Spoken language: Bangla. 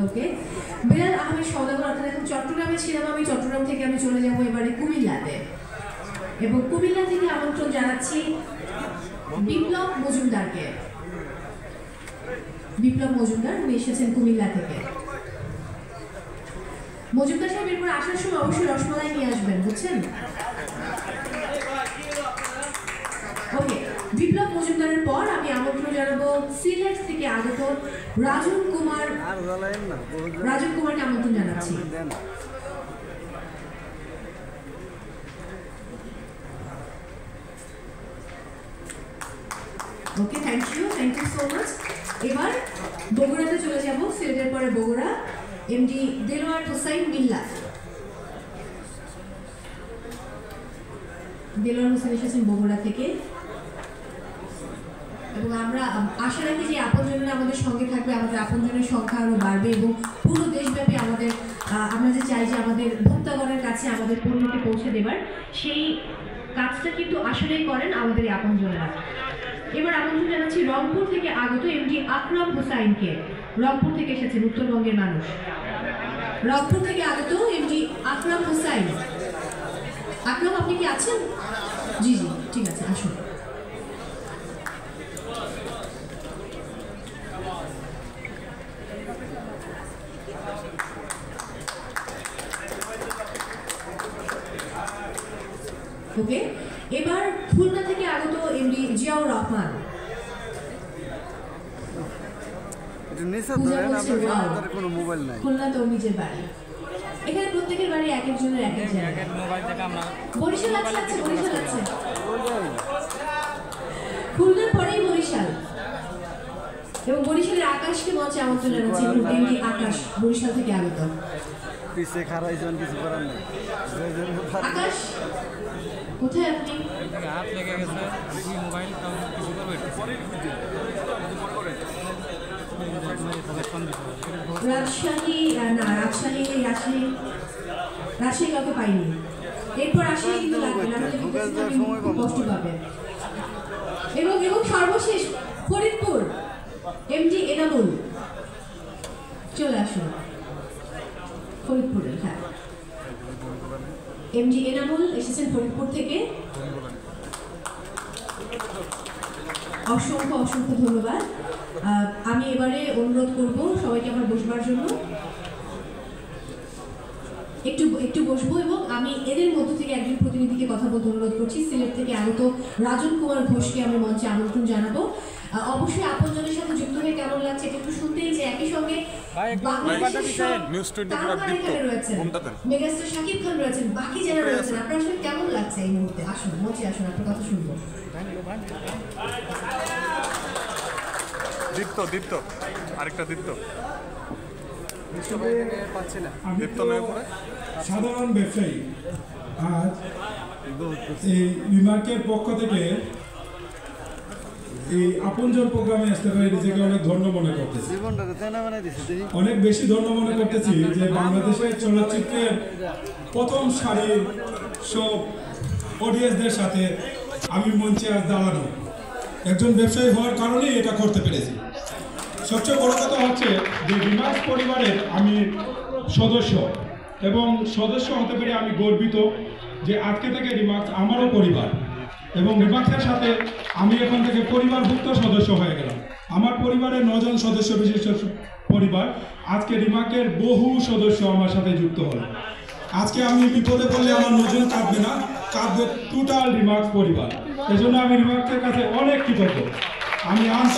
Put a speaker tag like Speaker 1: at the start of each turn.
Speaker 1: ওকে, বিলাল আহমেদ সওদাগর অর্থাৎ এখন চট্টগ্রামে ছিলাম আমি, চট্টগ্রাম থেকে আমি চলে যাবো এবারে কুমিল্লাতে, এবং কুমিল্লা থেকে আমন্ত্রণ জানাচ্ছি বিপ্লব মজুমদারকে। বিপ্লব মজুমদার উনি এসেছেন কুমিল্লা থেকে। মজুমদার সাহেব এরপর আসার সময় অবশ্যই রসমালাই নিয়ে আসবেন, বুঝছেন? ওকে, বিপ্লব মজুমদারের পর আমি আমন্ত্রণ জানাবো সিলেট থেকে আগত রাজন কুমারকে আমন্ত্রণ জানাচ্ছি। ওকে, থ্যাংক ইউ সো মাচ। এবার বগুড়াতে চলে যাব, সিলেটের পরে বগুড়া, এমডি দেলোয়ার হোসাইন মিল্লাত। দেলোয়ার হোসেন এসেছেন বগুড়া থেকে, এবং আমরা আশা রাখি যে আপনজনেরা আমাদের সঙ্গে থাকবে, আমাদের আপনজনের সংখ্যা আরও বাড়বে, এবং পুরো দেশব্যাপী আমরা যে চাই যে আমাদের ভোক্তাগণের কাছে আমাদের পণ্যকে পৌঁছে দেবার, সেই কাজটা কিন্তু আসলেই করেন আমাদের এই আপনজনেরা। এবার আমন্ত্রণ জানাচ্ছি রংপুর থেকে আগত এমডি আকরাম হোসাইনকে। রংপুর থেকে এসেছেন, উত্তরবঙ্গের মানুষ। রংপুর থেকে আগত এমডি আকরাম হোসাইন। আকরাম, আপনি কি আছেন? জি জি, ঠিক আছে, আসুন। ওকে, এবার খুলনা থেকে আগত এমডি জিয়াউর রহমান। খুলনা তো নিজের বাড়ি, এখানে প্রত্যেকের বাড়ি এক একজনের এক এক জায়গায়। বরিশাল আছে, বরিশাল আছে, খুলনার পরেই বরিশাল, এবং বরিশালের আকাশকে মঞ্চে আমন্ত্রণ জানাচ্ছি এমডি আকাশ, বরিশাল থেকে আগত। আকাশ, কোথায় আপনি? রাজশাহী না, রাজশাহী কাউকে পাইনি। এরপর রাজশাহী কিন্তু লাগবে না, খুব কষ্ট পাবে। এবং সর্বশেষ ফরিদপুর, এমডি এনামুল, চলে আসুন ফরিদপুরের। হ্যাঁ, এমডি এনামুল এসেছেন ফরিদপুর থেকে, অসংখ্য ধন্যবাদ। আমি এবারে অনুরোধ করব সবাইকে আমার বসবার জন্য, একটু বসবো, এবং আমি এদের মধ্য থেকে একজন প্রতিনিধিকে কথা বলতে অনুরোধ করছি। সিলেট থেকে আগত রাজন কুমার ঘোষকে আমি মঞ্চে আমন্ত্রণ জানাবো। অবশ্যই আপনজনের সাথে যুক্ত হয়ে কেমন লাগছে একটু শুনতেই, যে একই সঙ্গে মেগাস্টার শাকিব খান রয়েছেন, বাকি যারা রয়েছেন, আপনার আসলে কেমন লাগছে এই মুহূর্তে? আসুন, মঞ্চে আসুন, আপনার কথা শুনবো।
Speaker 2: দীপ্ত আরেকটা দীপ্ত।
Speaker 3: সাধারণ ব্যবসায়ী আজ এই রিমার্কের পক্ষ থেকে এই আপনজন প্রোগ্রামে আসতে পারি, নিজেকে অনেক ধন্য মনে করতেছি, অনেক বেশি ধন্য মনে করতেছি যে বাংলাদেশের চলচ্চিত্রের প্রথম সারির সব অডিয়েন্সদের সাথে আমি মঞ্চে আজ দাঁড়ানো, একজন ব্যবসায়ী হওয়ার কারণেই এটা করতে পেরেছি। সবচেয়ে বড় কথা হচ্ছে যে রিমার্কস পরিবারের আমি সদস্য, এবং সদস্য হতে পেরে আমি গর্বিত যে আজকে থেকে রিমার্কস আমারও পরিবার, এবং রিমার্কসের সাথে আমি এখন থেকে পরিবারভুক্ত সদস্য হয়ে গেলাম। আমার পরিবারের 9 জন সদস্য বিশিষ্ট পরিবার, আজকে রিমার্কের বহু সদস্য আমার সাথে যুক্ত হলো। আজকে আমি বিপদে পড়লে আমার 9 জন কাঁদবে না, কাঁদবে টোটাল রিমার্কস পরিবার। এজন্য আমি রিমার্কসের কাছে অনেক কৃতজ্ঞ। আমি